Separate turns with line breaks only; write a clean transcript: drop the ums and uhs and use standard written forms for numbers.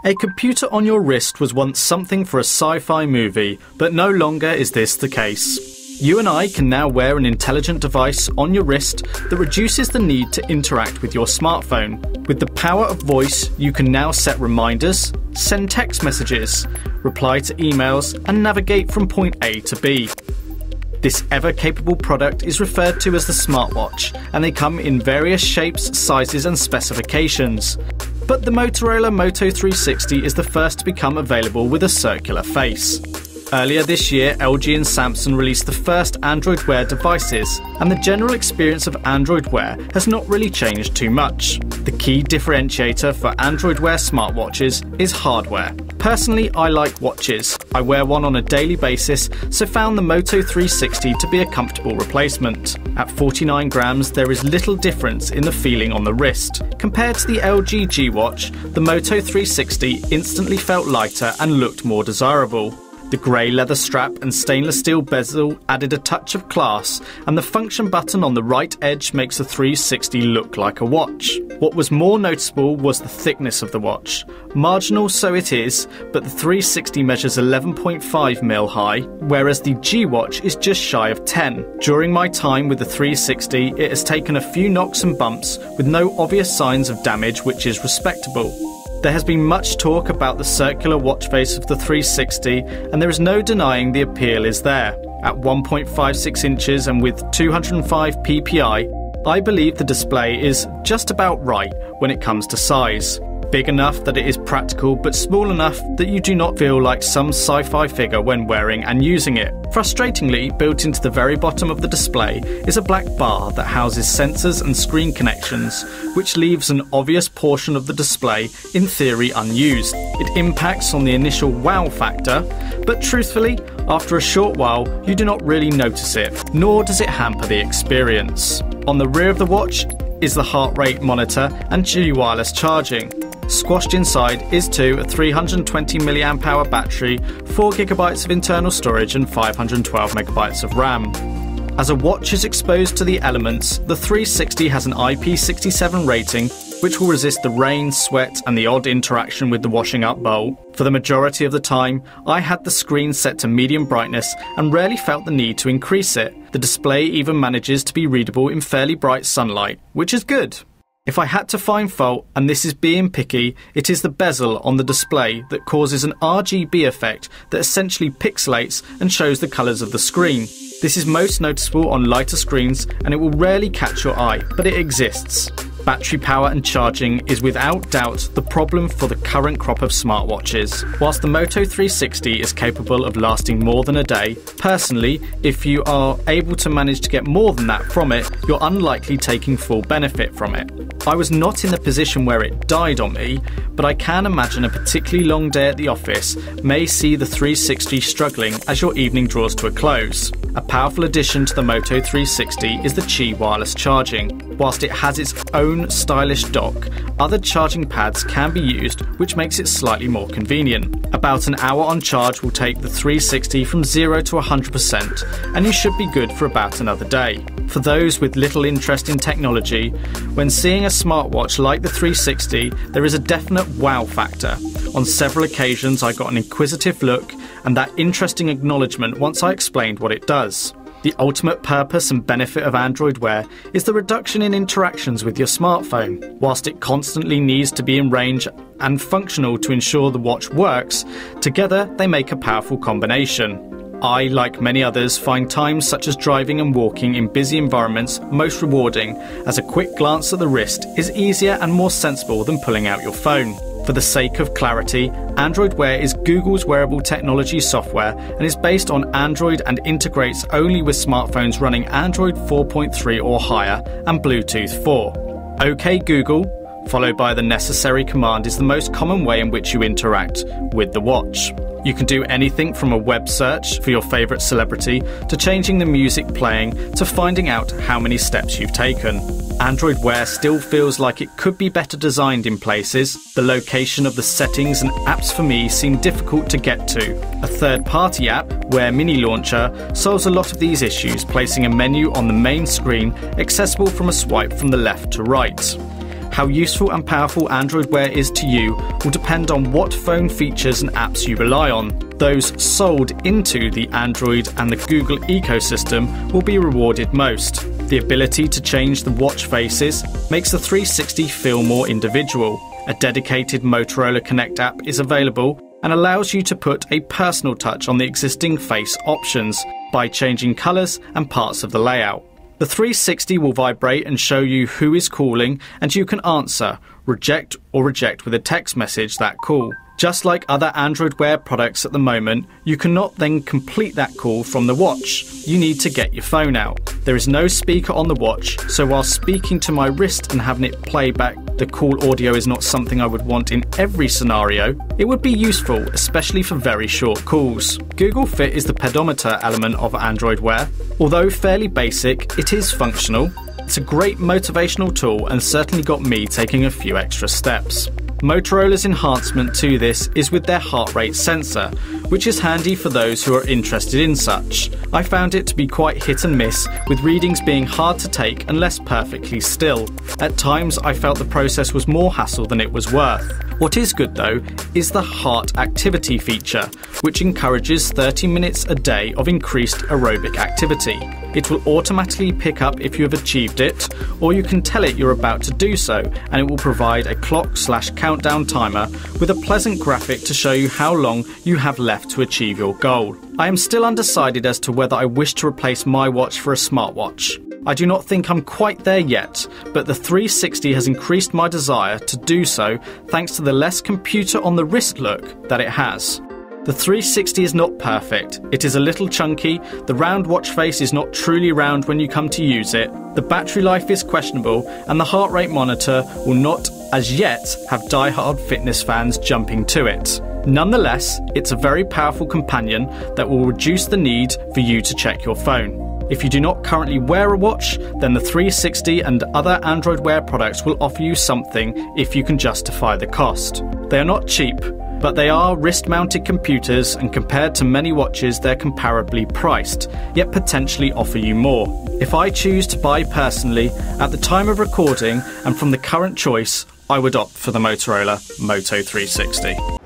A computer on your wrist was once something for a sci-fi movie, but no longer is this the case. You and I can now wear an intelligent device on your wrist that reduces the need to interact with your smartphone. With the power of voice, you can now set reminders, send text messages, reply to emails, and navigate from point A to B. This ever-capable product is referred to as the smartwatch, and they come in various shapes, sizes, and specifications. But the Motorola Moto 360 is the first to become available with a circular face. Earlier this year, LG and Samsung released the first Android Wear devices, and the general experience of Android Wear has not really changed too much. The key differentiator for Android Wear smartwatches is hardware. Personally, I like watches. I wear one on a daily basis, so found the Moto 360 to be a comfortable replacement. At 49 grams, there is little difference in the feeling on the wrist. Compared to the LG G Watch, the Moto 360 instantly felt lighter and looked more desirable. The grey leather strap and stainless steel bezel added a touch of class, and the function button on the right edge makes the 360 look like a watch. What was more noticeable was the thickness of the watch. Marginal, so it is, but the 360 measures 11.5mm high, whereas the G Watch is just shy of 10. During my time with the 360, it has taken a few knocks and bumps with no obvious signs of damage, which is respectable. There has been much talk about the circular watch face of the 360, and there is no denying the appeal is there. At 1.56 inches and with 205 ppi, I believe the display is just about right when it comes to size. Big enough that it is practical, but small enough that you do not feel like some sci-fi figure when wearing and using it. Frustratingly, built into the very bottom of the display is a black bar that houses sensors and screen connections, which leaves an obvious portion of the display in theory unused. It impacts on the initial wow factor, but truthfully, after a short while, you do not really notice it, nor does it hamper the experience. On the rear of the watch is the heart rate monitor and Qi wireless charging. Squashed inside is a 320 mAh battery, 4GB of internal storage and 512 MB of RAM. As a watch is exposed to the elements, the 360 has an IP67 rating, which will resist the rain, sweat and the odd interaction with the washing up bowl. For the majority of the time, I had the screen set to medium brightness and rarely felt the need to increase it. The display even manages to be readable in fairly bright sunlight, which is good. If I had to find fault, and this is being picky, it is the bezel on the display that causes an RGB effect that essentially pixelates and shows the colours of the screen. This is most noticeable on lighter screens and it will rarely catch your eye, but it exists. Battery power and charging is without doubt the problem for the current crop of smartwatches. Whilst the Moto 360 is capable of lasting more than a day, personally, if you are able to manage to get more than that from it, you're unlikely taking full benefit from it. I was not in the position where it died on me, but I can imagine a particularly long day at the office may see the 360 struggling as your evening draws to a close. A powerful addition to the Moto 360 is the Qi wireless charging. Whilst it has its own stylish dock, other charging pads can be used, which makes it slightly more convenient. About an hour on charge will take the 360 from 0 to 100%, and you should be good for about another day. For those with little interest in technology, when seeing a smartwatch like the 360, there is a definite wow factor. On several occasions I got an inquisitive look and that interesting acknowledgement once I explained what it does. The ultimate purpose and benefit of Android Wear is the reduction in interactions with your smartphone. Whilst it constantly needs to be in range and functional to ensure the watch works, together they make a powerful combination. I, like many others, find times such as driving and walking in busy environments most rewarding, as a quick glance at the wrist is easier and more sensible than pulling out your phone. For the sake of clarity, Android Wear is Google's wearable technology software and is based on Android and integrates only with smartphones running Android 4.3 or higher and Bluetooth 4. OK Google, followed by the necessary command, is the most common way in which you interact with the watch. You can do anything from a web search for your favourite celebrity to changing the music playing to finding out how many steps you've taken. Android Wear still feels like it could be better designed in places. The location of the settings and apps for me seem difficult to get to. A third-party app, Wear Mini Launcher, solves a lot of these issues, placing a menu on the main screen accessible from a swipe from the left to right. How useful and powerful Android Wear is to you will depend on what phone features and apps you rely on. Those sold into the Android and the Google ecosystem will be rewarded most. The ability to change the watch faces makes the 360 feel more individual. A dedicated Motorola Connect app is available and allows you to put a personal touch on the existing face options by changing colours and parts of the layout. The 360 will vibrate and show you who is calling, and you can answer, reject or reject with a text message that call. Just like other Android Wear products at the moment, you cannot then complete that call from the watch. You need to get your phone out. There is no speaker on the watch, so while speaking to my wrist and having it play back the call audio is not something I would want in every scenario, it would be useful, especially for very short calls. Google Fit is the pedometer element of Android Wear. Although fairly basic, it is functional. It's a great motivational tool and certainly got me taking a few extra steps. Motorola's enhancement to this is with their heart rate sensor, which is handy for those who are interested in such. I found it to be quite hit and miss, with readings being hard to take and less perfectly still. At times I felt the process was more hassle than it was worth. What is good though is the heart activity feature, which encourages 30 minutes a day of increased aerobic activity. It will automatically pick up if you have achieved it, or you can tell it you're about to do so, and it will provide a clock/countdown timer with a pleasant graphic to show you how long you have left to achieve your goal. I am still undecided as to whether I wish to replace my watch for a smartwatch. I do not think I'm quite there yet, but the 360 has increased my desire to do so thanks to the less computer on the wrist look that it has. The 360 is not perfect. It is a little chunky, the round watch face is not truly round when you come to use it, the battery life is questionable, and the heart rate monitor will not, as yet, have die-hard fitness fans jumping to it. Nonetheless, it's a very powerful companion that will reduce the need for you to check your phone. If you do not currently wear a watch, then the 360 and other Android Wear products will offer you something if you can justify the cost. They are not cheap, but they are wrist-mounted computers, and compared to many watches they're comparably priced, yet potentially offer you more. If I choose to buy personally, at the time of recording and from the current choice, I would opt for the Motorola Moto 360.